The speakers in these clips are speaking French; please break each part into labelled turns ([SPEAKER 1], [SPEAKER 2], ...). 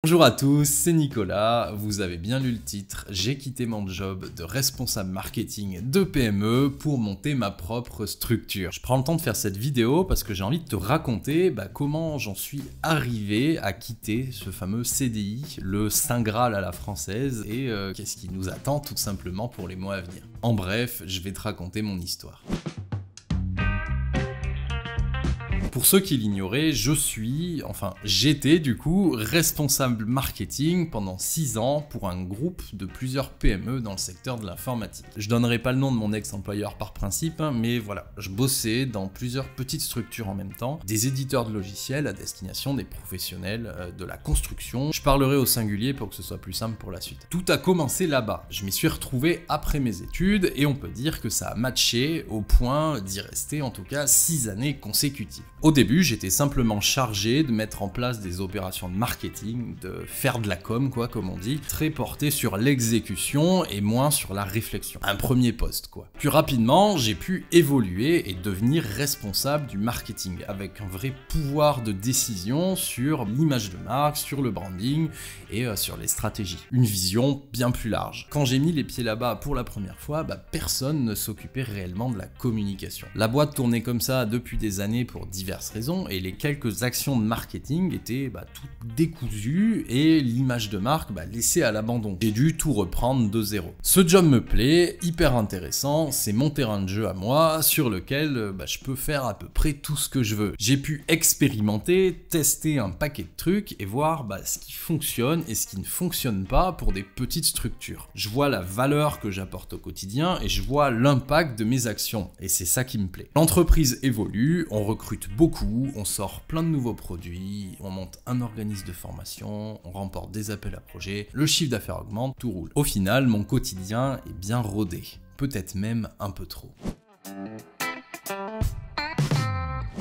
[SPEAKER 1] Bonjour à tous, c'est Nicolas, vous avez bien lu le titre, j'ai quitté mon job de responsable marketing de PME pour monter ma propre structure. Je prends le temps de faire cette vidéo parce que j'ai envie de te raconter comment j'en suis arrivé à quitter ce fameux CDI, le Saint Graal à la française, et qu'est-ce qui nous attend tout simplement pour les mois à venir. En bref, je vais te raconter mon histoire. Pour ceux qui l'ignoraient, j'étais du coup responsable marketing pendant 6 ans pour un groupe de plusieurs PME dans le secteur de l'informatique. Je donnerai pas le nom de mon ex-employeur par principe, mais voilà, je bossais dans plusieurs petites structures en même temps, des éditeurs de logiciels à destination des professionnels de la construction. Je parlerai au singulier pour que ce soit plus simple pour la suite. Tout a commencé là-bas. Je m'y suis retrouvé après mes études et on peut dire que ça a matché au point d'y rester en tout cas 6 années consécutives. Au début, j'étais simplement chargé de mettre en place des opérations de marketing, de faire de la com, comme on dit, très porté sur l'exécution et moins sur la réflexion. Un premier poste, quoi. Plus rapidement, j'ai pu évoluer et devenir responsable du marketing, avec un vrai pouvoir de décision sur l'image de marque, sur le branding et sur les stratégies. Une vision bien plus large. Quand j'ai mis les pieds là-bas pour la première fois, personne ne s'occupait réellement de la communication. La boîte tournait comme ça depuis des années pour diverses raisons et les quelques actions de marketing étaient toutes décousues et l'image de marque laissée à l'abandon. J'ai dû tout reprendre de zéro. Ce job me plaît, hyper intéressant, c'est mon terrain de jeu à moi sur lequel je peux faire à peu près tout ce que je veux. J'ai pu expérimenter, tester un paquet de trucs et voir ce qui fonctionne et ce qui ne fonctionne pas pour des petites structures. Je vois la valeur que j'apporte au quotidien et je vois l'impact de mes actions et c'est ça qui me plaît. L'entreprise évolue, on recrute beaucoup, on sort plein de nouveaux produits, on monte un organisme de formation, on remporte des appels à projets, le chiffre d'affaires augmente, tout roule. Au final, mon quotidien est bien rodé, peut-être même un peu trop.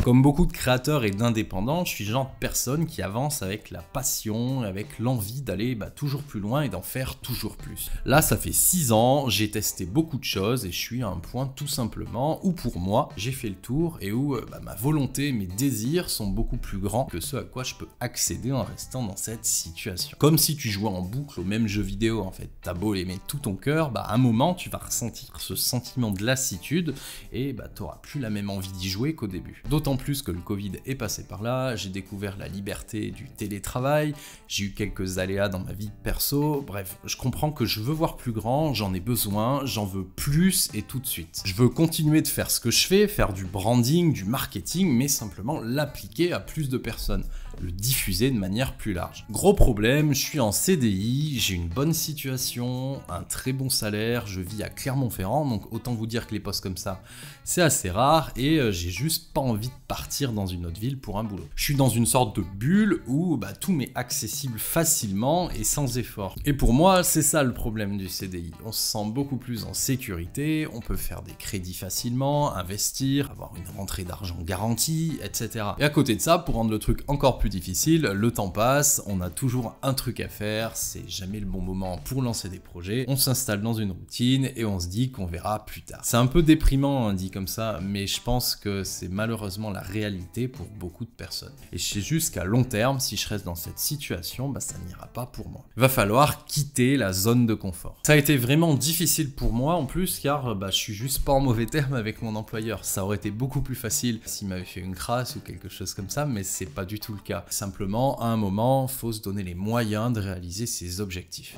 [SPEAKER 1] Comme beaucoup de créateurs et d'indépendants, je suis le genre de personne qui avance avec la passion, avec l'envie d'aller toujours plus loin et d'en faire toujours plus. Là, ça fait 6 ans, j'ai testé beaucoup de choses et je suis à un point tout simplement où pour moi, j'ai fait le tour et où ma volonté, mes désirs sont beaucoup plus grands que ce à quoi je peux accéder en restant dans cette situation. Comme si tu jouais en boucle au même jeu vidéo en fait. T'as beau l'aimer tout ton cœur, à un moment, tu vas ressentir ce sentiment de lassitude et t'auras plus la même envie d'y jouer qu'au début. D'autant plus que le Covid est passé par là, j'ai découvert la liberté du télétravail, j'ai eu quelques aléas dans ma vie perso, bref, je comprends que je veux voir plus grand, j'en ai besoin, j'en veux plus et tout de suite. Je veux continuer de faire ce que je fais, faire du branding, du marketing, mais simplement l'appliquer à plus de personnes, le diffuser de manière plus large. Gros problème, je suis en CDI, j'ai une bonne situation, un très bon salaire, je vis à Clermont-Ferrand, donc autant vous dire que les postes comme ça, c'est assez rare et j'ai juste pas envie de partir dans une autre ville pour un boulot. Je suis dans une sorte de bulle où tout m'est accessible facilement et sans effort. Et pour moi, c'est ça le problème du CDI. On se sent beaucoup plus en sécurité, on peut faire des crédits facilement, investir, avoir une rentrée d'argent garantie, etc. Et à côté de ça, pour rendre le truc encore plus difficile, le temps passe, on a toujours un truc à faire, c'est jamais le bon moment pour lancer des projets, on s'installe dans une routine et on se dit qu'on verra plus tard. C'est un peu déprimant dit comme ça, mais je pense que c'est malheureusement la réalité pour beaucoup de personnes. Et je sais juste qu'à long terme, si je reste dans cette situation, ça n'ira pas pour moi. Il va falloir quitter la zone de confort. Ça a été vraiment difficile pour moi en plus, car je suis juste pas en mauvais terme avec mon employeur. Ça aurait été beaucoup plus facile s'il m'avait fait une crasse ou quelque chose comme ça, mais c'est pas du tout le cas. Simplement, à un moment, faut se donner les moyens de réaliser ses objectifs.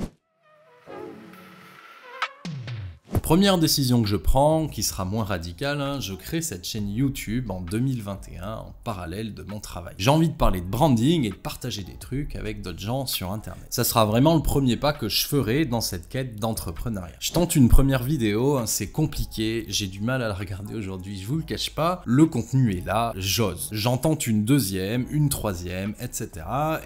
[SPEAKER 1] Première décision que je prends, qui sera moins radicale, je crée cette chaîne YouTube en 2021 en parallèle de mon travail. J'ai envie de parler de branding et de partager des trucs avec d'autres gens sur internet. Ça sera vraiment le premier pas que je ferai dans cette quête d'entrepreneuriat. Je tente une première vidéo, c'est compliqué, j'ai du mal à la regarder aujourd'hui, je vous le cache pas, le contenu est là, j'ose. J'en tente une deuxième, une troisième, etc.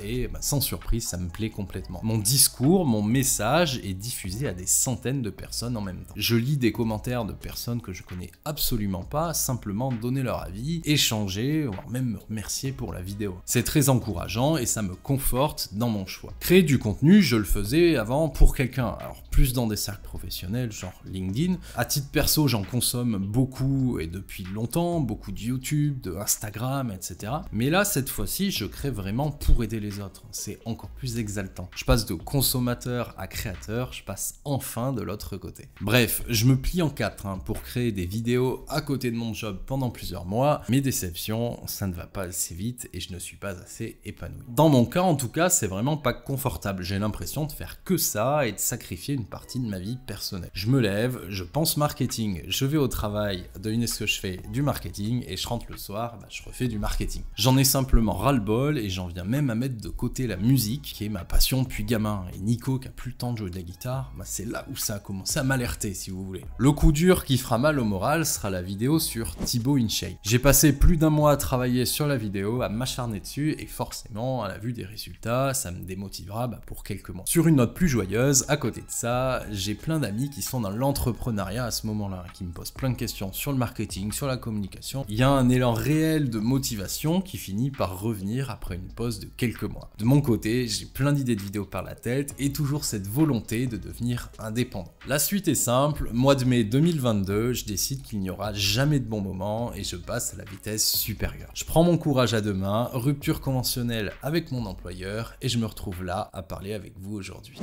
[SPEAKER 1] Et sans surprise, ça me plaît complètement. Mon discours, mon message est diffusé à des centaines de personnes en même temps. Je lis des commentaires de personnes que je connais absolument pas, simplement donner leur avis, échanger, voire même me remercier pour la vidéo. C'est très encourageant et ça me conforte dans mon choix. Créer du contenu, je le faisais avant pour quelqu'un. Alors plus dans des cercles professionnels, genre LinkedIn. À titre perso, j'en consomme beaucoup et depuis longtemps, beaucoup de YouTube, de Instagram, etc. Mais là, cette fois-ci, je crée vraiment pour aider les autres. C'est encore plus exaltant. Je passe de consommateur à créateur, je passe enfin de l'autre côté. Bref, je me plie en quatre pour créer des vidéos à côté de mon job pendant plusieurs mois. Mes déceptions, ça ne va pas assez vite et je ne suis pas assez épanoui. Dans mon cas, en tout cas, c'est vraiment pas confortable. J'ai l'impression de faire que ça et de sacrifier une partie de ma vie personnelle. Je me lève, je pense marketing, je vais au travail, devinez ce que je fais, du marketing, et je rentre le soir, je refais du marketing. J'en ai simplement ras-le-bol et j'en viens même à mettre de côté la musique, qui est ma passion depuis gamin. Et Nico, qui a plus le temps de jouer de la guitare, c'est là où ça a commencé à m'alerter, si vous voulez. Le coup dur qui fera mal au moral sera la vidéo sur Thibaut InShape. J'ai passé plus d'un mois à travailler sur la vidéo, à m'acharner dessus, et forcément, à la vue des résultats, ça me démotivera pour quelques mois. Sur une note plus joyeuse, à côté de ça, j'ai plein d'amis qui sont dans l'entrepreneuriat à ce moment-là, qui me posent plein de questions sur le marketing, sur la communication. Il y a un élan réel de motivation qui finit par revenir après une pause de quelques mois. De mon côté, j'ai plein d'idées de vidéos par la tête et toujours cette volonté de devenir indépendant. La suite est simple, mois de mai 2022, je décide qu'il n'y aura jamais de bon moment et je passe à la vitesse supérieure. Je prends mon courage à deux mains, rupture conventionnelle avec mon employeur et je me retrouve là à parler avec vous aujourd'hui.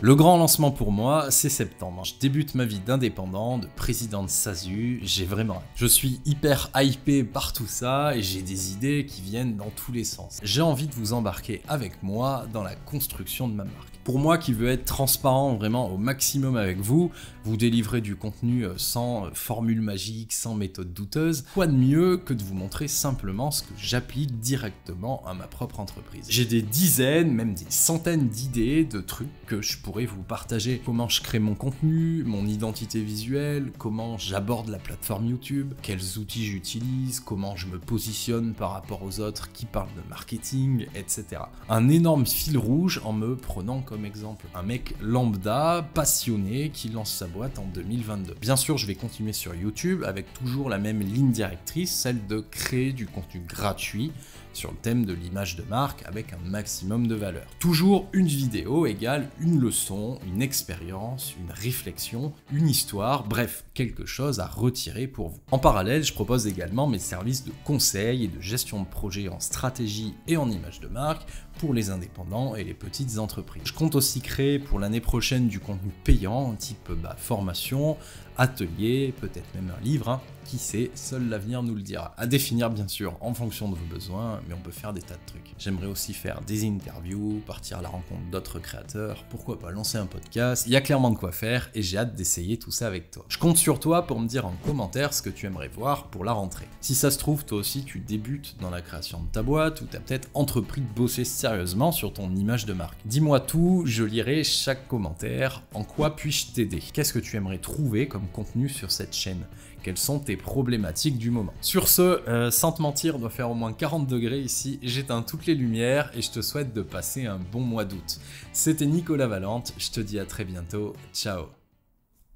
[SPEAKER 1] Le grand lancement pour moi, c'est septembre. Je débute ma vie d'indépendant, de président de SASU, j'ai vraiment hâte. Je suis hyper hypé par tout ça et j'ai des idées qui viennent dans tous les sens. J'ai envie de vous embarquer avec moi dans la construction de ma marque. Pour moi qui veux être transparent vraiment au maximum avec vous, vous délivrer du contenu sans formule magique, sans méthode douteuse, quoi de mieux que de vous montrer simplement ce que j'applique directement à ma propre entreprise. J'ai des dizaines, même des centaines d'idées, de trucs que je pourrais vous partager. Comment je crée mon contenu, mon identité visuelle, comment j'aborde la plateforme YouTube, quels outils j'utilise, comment je me positionne par rapport aux autres qui parlent de marketing, etc. Un énorme fil rouge en me prenant comme exemple un mec lambda, passionné, qui lance sa boîte en 2022. Bien sûr, je vais continuer sur YouTube avec toujours la même ligne directrice, celle de créer du contenu gratuit sur le thème de l'image de marque avec un maximum de valeur. Toujours une vidéo égale une leçon, une expérience, une réflexion, une histoire, bref, quelque chose à retirer pour vous. En parallèle, je propose également mes services de conseil et de gestion de projet en stratégie et en image de marque pour les indépendants et les petites entreprises. Je compte aussi créer pour l'année prochaine du contenu payant, type formation, atelier, peut-être même un livre, qui sait, seul l'avenir nous le dira. À définir bien sûr en fonction de vos besoins, mais on peut faire des tas de trucs. J'aimerais aussi faire des interviews, partir à la rencontre d'autres créateurs, pourquoi pas lancer un podcast, il y a clairement de quoi faire et j'ai hâte d'essayer tout ça avec toi. Je compte sur toi pour me dire en commentaire ce que tu aimerais voir pour la rentrée. Si ça se trouve, toi aussi tu débutes dans la création de ta boîte ou tu as peut-être entrepris de bosser sérieusement sur ton image de marque. Dis-moi tout, je lirai chaque commentaire. En quoi puis-je t'aider? Qu'est-ce que tu aimerais trouver comme contenu sur cette chaîne? Quelles sont tes problématiques du moment? Sur ce, sans te mentir, il doit faire au moins 40 degrés ici, j'éteins toutes les lumières et je te souhaite de passer un bon mois d'août. C'était Nicolas Valente, je te dis à très bientôt, ciao.